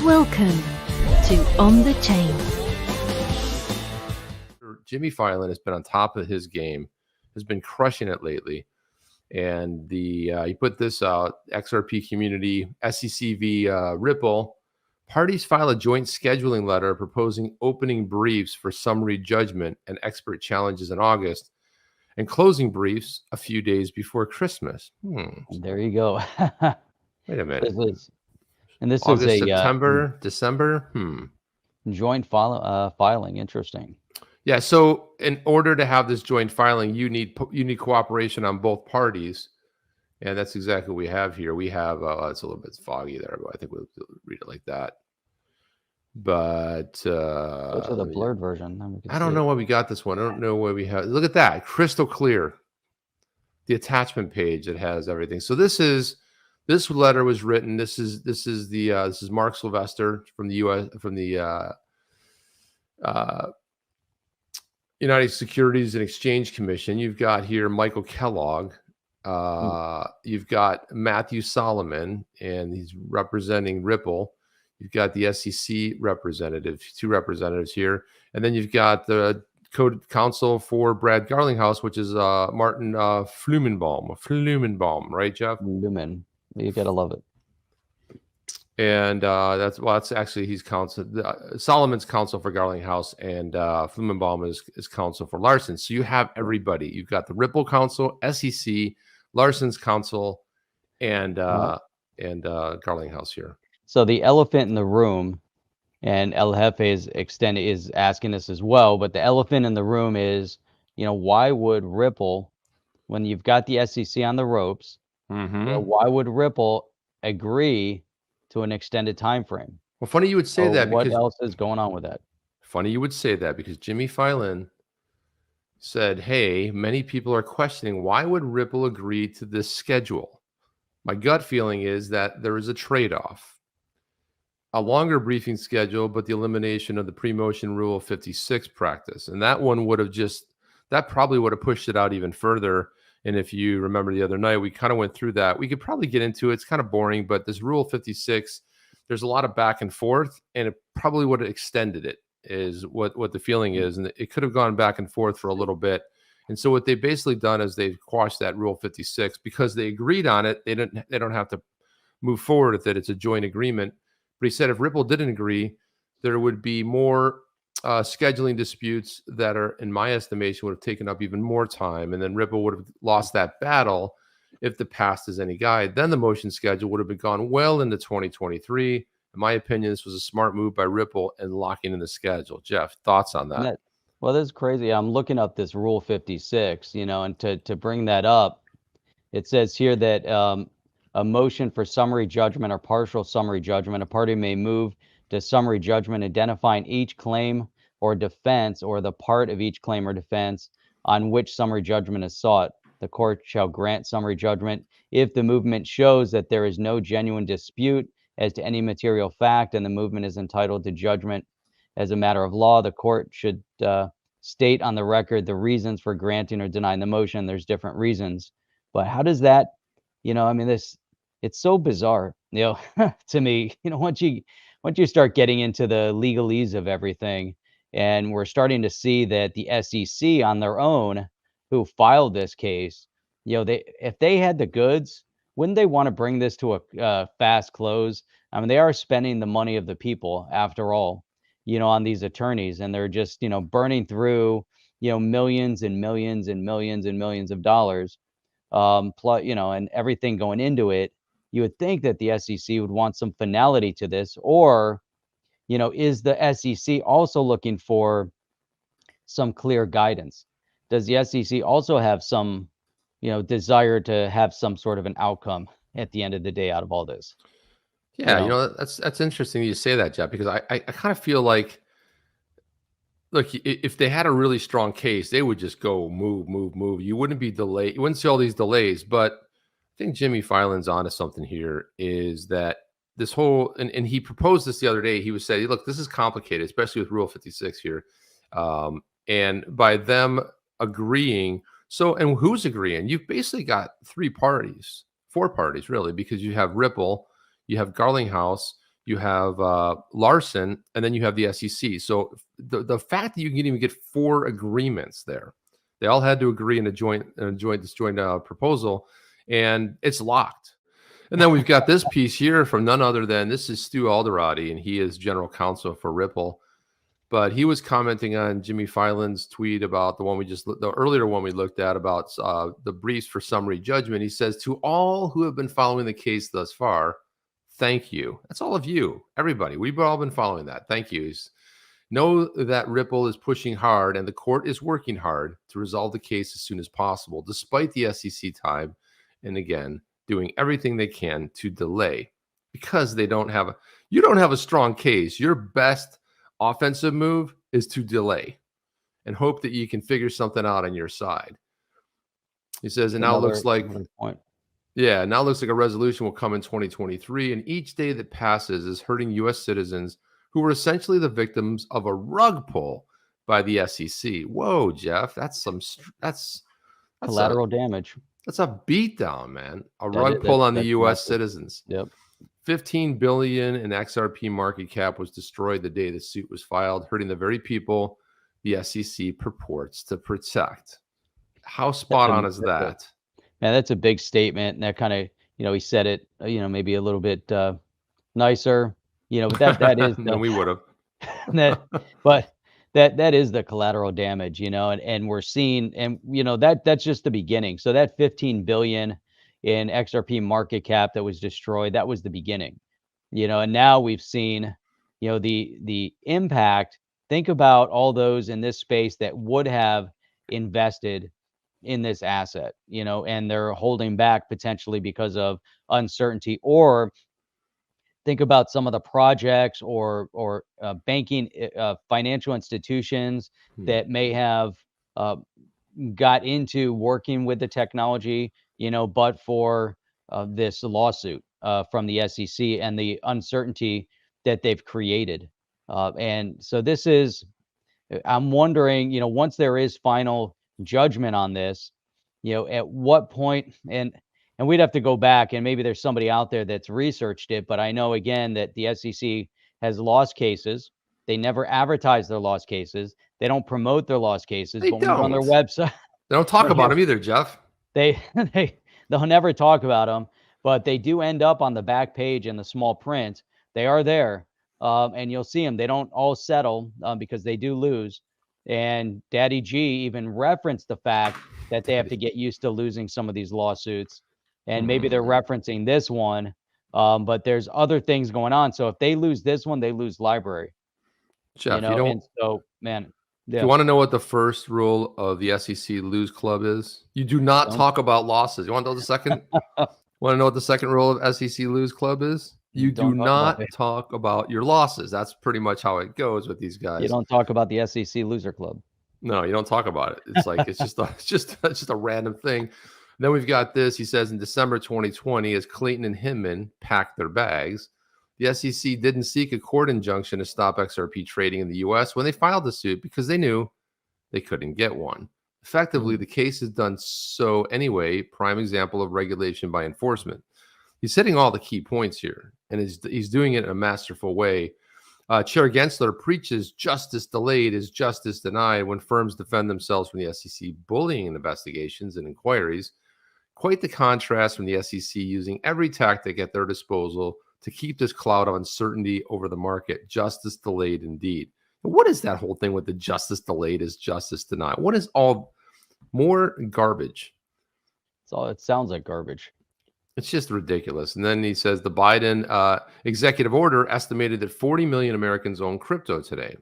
Welcome to On the Chain. Jimmy Fallon has been on top of his game, has been crushing it lately. And he put this out, XRP community, SEC v. Ripple. Parties file a joint scheduling letter proposing opening briefs for summary judgment and expert challenges in August, and closing briefs a few days before Christmas. There you go. Wait a minute. This August, is a September, December. joint filing. Interesting. Yeah. So in order to have this joint filing, you need cooperation on both parties. And that's exactly what we have here. We have, it's a little bit foggy there, but I think we'll read it like that. But go to the blurred version. I don't know why we got this one. I don't know why we have. Look at that, crystal clear. The attachment page that has everything. So this letter was written. This is Mark Sylvester from the United Securities and Exchange Commission. You've got here Michael Kellogg. You've got Matthew Solomon, and he's representing Ripple. You've got the SEC representative, two representatives here. And then you've got the counsel for Brad Garlinghouse, which is Martin Flumenbaum, right, Jeff? Flumen. You gotta love it. And that's actually he's counsel. Solomon's counsel for Garlinghouse, and Flumenbaum is counsel for Larson. So you have everybody. You've got the Ripple counsel, SEC, Larson's counsel, and Garlinghouse here. So the elephant in the room, and El Jefe is asking this as well, but the elephant in the room is, why would Ripple, when you've got the SEC on the ropes, why would Ripple agree to an extended time frame? Well, funny you would say that. What else is going on with that? Funny you would say that, because Jimmy Fallon said, hey, many people are questioning, why would Ripple agree to this schedule? My gut feeling is that there is a trade-off. A longer briefing schedule, but the elimination of the pre-motion Rule 56 practice. And that one that probably would have pushed it out even further. And if you remember the other night, we kind of went through that. We could probably get into it. It's kind of boring, but this Rule 56, there's a lot of back and forth, and it probably would have extended it, is what the feeling is. And it could have gone back and forth for a little bit. And so what they've basically done is they've quashed that Rule 56 because they agreed on it. They don't have to move forward with it. It's a joint agreement. But he said if Ripple didn't agree, there would be more scheduling disputes that are, in my estimation, would have taken up even more time. And then Ripple would have lost that battle if the past is any guide. Then the motion schedule would have been gone well into 2023. In my opinion, this was a smart move by Ripple in locking in the schedule. Jeff, thoughts on that? Well, that's crazy. I'm looking up this Rule 56, and to bring that up, it says here that a motion for summary judgment or partial summary judgment, a party may move to summary judgment identifying each claim or defense or the part of each claim or defense on which summary judgment is sought. The court shall grant summary judgment if the movement shows that there is no genuine dispute as to any material fact and the movement is entitled to judgment as a matter of law. The court should state on the record the reasons for granting or denying the motion. There's different reasons, but how does that, it's so bizarre, to me. Once you start getting into the legalese of everything, and we're starting to see that the SEC on their own, who filed this case, if they had the goods, wouldn't they want to bring this to a fast close? I mean, they are spending the money of the people, after all, on these attorneys, and they're just, burning through, millions and millions and millions and millions of dollars, plus, and everything going into it. You would think that the SEC would want some finality to this, or, is the SEC also looking for some clear guidance? Does the SEC also have some, desire to have some sort of an outcome at the end of the day out of all this? Yeah, that's interesting you say that, Jeff, because I kind of feel like, look, if they had a really strong case, they would just go move. You wouldn't be delayed. You wouldn't see all these delays, but I think Jimmy Fallon's onto something here, is that this whole, and he proposed this the other day. He was saying, look, this is complicated, especially with Rule 56 here. And by them agreeing, and who's agreeing? You've basically got four parties, really, because you have Ripple, you have Garlinghouse, you have Larson, and then you have the SEC. So the fact that you can even get 4 agreements there, they all had to agree in a joint proposal, and it's locked. And then we've got this piece here from none other than, this is Stu Alderati, and he is general counsel for Ripple. But he was commenting on Jimmy Filan's tweet about the earlier one we looked at about the briefs for summary judgment. He says, to all who have been following the case thus far, thank you. That's all of you, everybody. We've all been following that. Thank yous. Know that Ripple is pushing hard and the court is working hard to resolve the case as soon as possible, despite the SEC time. And again, doing everything they can to delay, because you don't have a strong case. Your best offensive move is to delay and hope that you can figure something out on your side. He says, and now it looks like a resolution will come in 2023, and each day that passes is hurting U.S. citizens who were essentially the victims of a rug pull by the SEC. Whoa, Jeff, that's collateral damage. That's a beatdown, man. A rug pull on the U.S. citizens. Yep. 15 billion in XRP market cap was destroyed the day the suit was filed, hurting the very people the SEC purports to protect. How spot on is that? Man, that's a big statement. And that kind of, he said it, maybe a little bit nicer, but that is no, we would have. But that is the collateral damage, and we're seeing, and that's just the beginning. So that 15 billion in XRP market cap that was destroyed, that was the beginning, and now we've seen, the impact. Think about all those in this space that would have invested in this asset, and they're holding back potentially because of uncertainty. Or think about some of the projects or banking, financial institutions that may have got into working with the technology, but for this lawsuit from the SEC and the uncertainty that they've created. And so this is, I'm wondering, once there is final judgment on this, at what point, and we'd have to go back, and maybe there's somebody out there that's researched it, but I know again that the SEC has lost cases. They never advertise their lost cases. They don't promote their lost cases. They but when on their website, they don't talk about them either, Jeff. They'll never talk about them, but they do end up on the back page in the small print. They are there, and you'll see them. They don't all settle because they do lose. And Daddy G even referenced the fact that they have to get used to losing some of these lawsuits. And maybe they're referencing this one, but there's other things going on. So if they lose this one, they lose library. Jeff, you don't. And so, man, yeah. You want to know what the first rule of the SEC Lose Club is? You do not talk about losses. You want to know the second? Want to know what the second rule of SEC Lose Club is? You do not talk about your losses. That's pretty much how it goes with these guys. You don't talk about the SEC Loser Club. No, you don't talk about it. It's like it's just a random thing. Then we've got this. He says in December 2020, as Clayton and Hinman packed their bags, the SEC didn't seek a court injunction to stop XRP trading in the U.S. when they filed the suit because they knew they couldn't get one. Effectively, the case is done so anyway. Prime example of regulation by enforcement. He's hitting all the key points here, and he's doing it in a masterful way. Chair Gensler preaches justice delayed is justice denied when firms defend themselves from the SEC bullying investigations and inquiries. Quite the contrast from the SEC using every tactic at their disposal to keep this cloud of uncertainty over the market. Justice delayed indeed. What is that whole thing with the justice delayed is justice denied? What is all more garbage? It sounds like garbage. It's just ridiculous. And then he says the Biden executive order estimated that 40 million Americans own crypto today.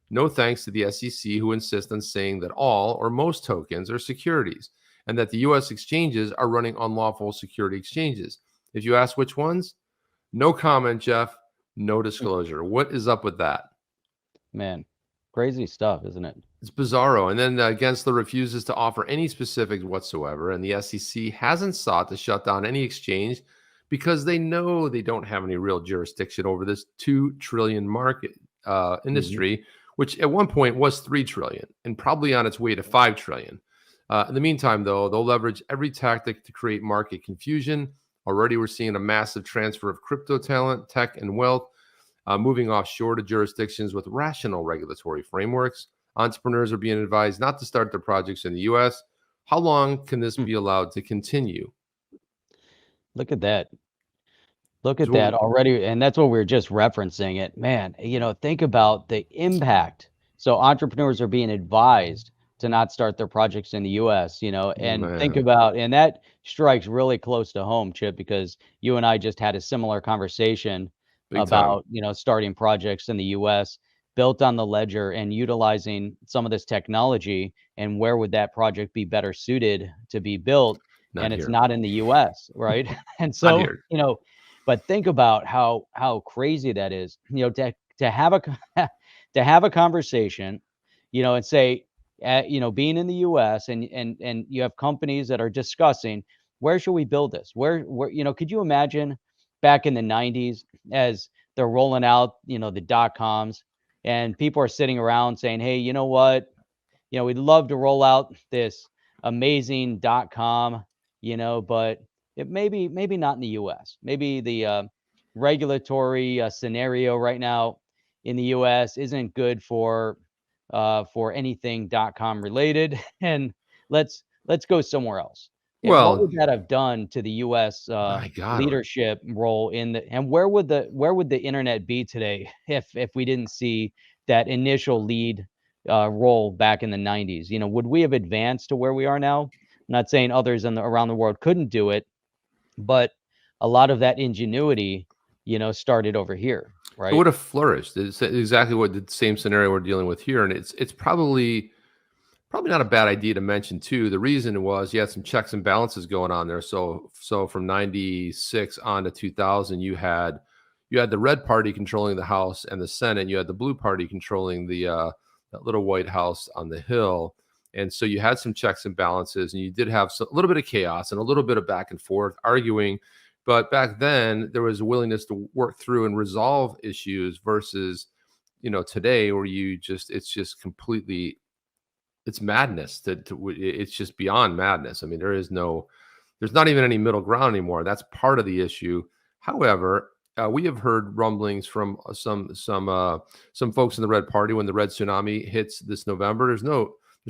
No thanks to the SEC, who insist on saying that all or most tokens are securities and that the U.S. exchanges are running unlawful security exchanges. If you ask which ones, no comment, Jeff, no disclosure. What is up with that? Man, crazy stuff, isn't it? It's bizarro. And then Gensler refuses to offer any specifics whatsoever. And the SEC hasn't sought to shut down any exchange because they know they don't have any real jurisdiction over this $2 trillion market industry, which at one point was $3 trillion and probably on its way to $5 trillion. In the meantime, though, they'll leverage every tactic to create market confusion. Already we're seeing a massive transfer of crypto talent, tech, and wealth moving offshore to jurisdictions with rational regulatory frameworks. Entrepreneurs are being advised not to start their projects in the U.S. How long can this be allowed to continue? Look at that. Look at that So, already, and that's what we are just referencing it. Man, think about the impact. So entrepreneurs are being advised to not start their projects in the US, and think man, about, and that strikes really close to home, Chip, because you and I just had a similar conversation big time. about, starting projects in the US built on the ledger and utilizing some of this technology, and where would that project be better suited to be built? Not And it's here. not in the US, right? And Not so, here. but think about how crazy that is, to have a to have a conversation, and say, being in the U.S. and you have companies that are discussing, where should we build this? Where could you imagine back in the 90s as they're rolling out, the .coms, and people are sitting around saying, hey, you know what? We'd love to roll out this amazing .com, but it maybe not in the US. Maybe the regulatory scenario right now in the US isn't good for anything .com related, and let's go somewhere else. And what Well, would that have done to the US my God. leadership role and where would the internet be today if we didn't see that initial lead role back in the 90s? Would we have advanced to where we are now? I'm not saying others around the world couldn't do it, but a lot of that ingenuity, started over here, It right? would have flourished. It's exactly what the same scenario we're dealing with here, and it's probably not a bad idea to mention too. The reason was you had some checks and balances going on there. So from 96 on to 2000, you had the red party controlling the House and the Senate. You had the blue party controlling that little White House on the Hill. And so you had some checks and balances, and you did have a little bit of chaos and a little bit of back and forth arguing. But back then, there was a willingness to work through and resolve issues versus, today where it's just completely, it's madness. It's just beyond madness. I mean, there's not even any middle ground anymore. That's part of the issue. However, we have heard rumblings from some folks in the Red Party when the Red Tsunami hits this November. There's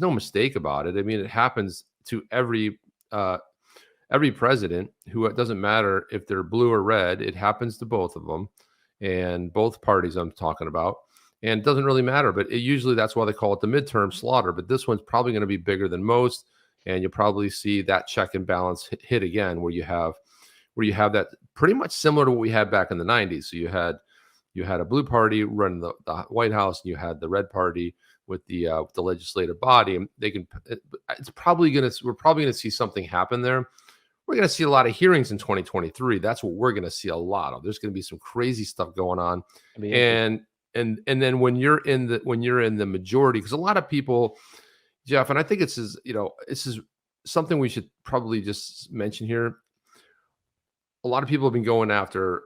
no mistake about it. I mean, it happens to every president who, it doesn't matter if they're blue or red. It happens to both of them, and both parties I'm talking about. And it doesn't really matter, but usually that's why they call it the midterm slaughter. But this one's probably going to be bigger than most, and you'll probably see that check and balance hit again, where you have that pretty much similar to what we had back in the 90s. So you had a blue party running the White House, and you had the red party with the legislative body. And we're probably going to see something happen there. We're going to see a lot of hearings in 2023. That's what we're going to see a lot of. There's going to be some crazy stuff going on, and then when you're in the majority, because a lot of people, Jeff, and I think this is something we should probably just mention here. A lot of people have been going after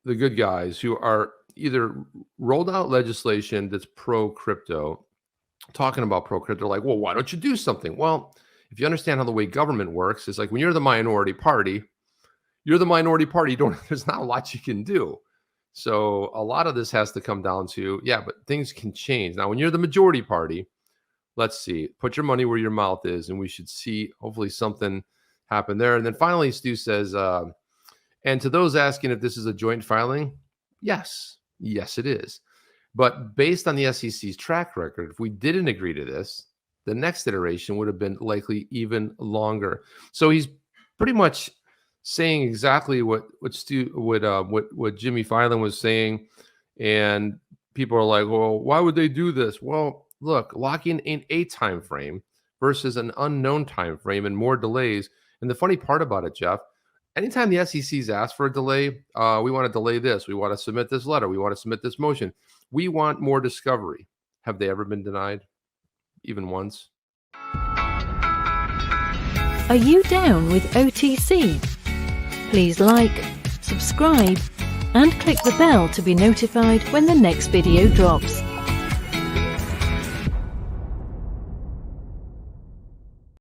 the good guys who are either rolled out legislation that's pro crypto, talking about pro crypto, like, well, why don't you do something? Well, if you understand how the way government works, it's like when you're the minority party, there's not a lot you can do. So a lot of this has to come down to, but things can change. Now, when you're the majority party, let's see, put your money where your mouth is, and we should see hopefully something happen there. And then finally, Stu says, and to those asking if this is a joint filing, yes, it is. But based on the SEC's track record, if we didn't agree to this, the next iteration would have been likely even longer. So he's pretty much saying exactly what Jimmy Fallon was saying, and people are like, well, why would they do this? Well, look, locking in a time frame versus an unknown time frame and more delays. And the funny part about it, Jeff, anytime the SEC's asked for a delay, we want to delay this, we want to submit this letter, we want to submit this motion, we want more discovery. Have they ever been denied? Even once? Are you down with OTC? Please like, subscribe, and click the bell to be notified when the next video drops.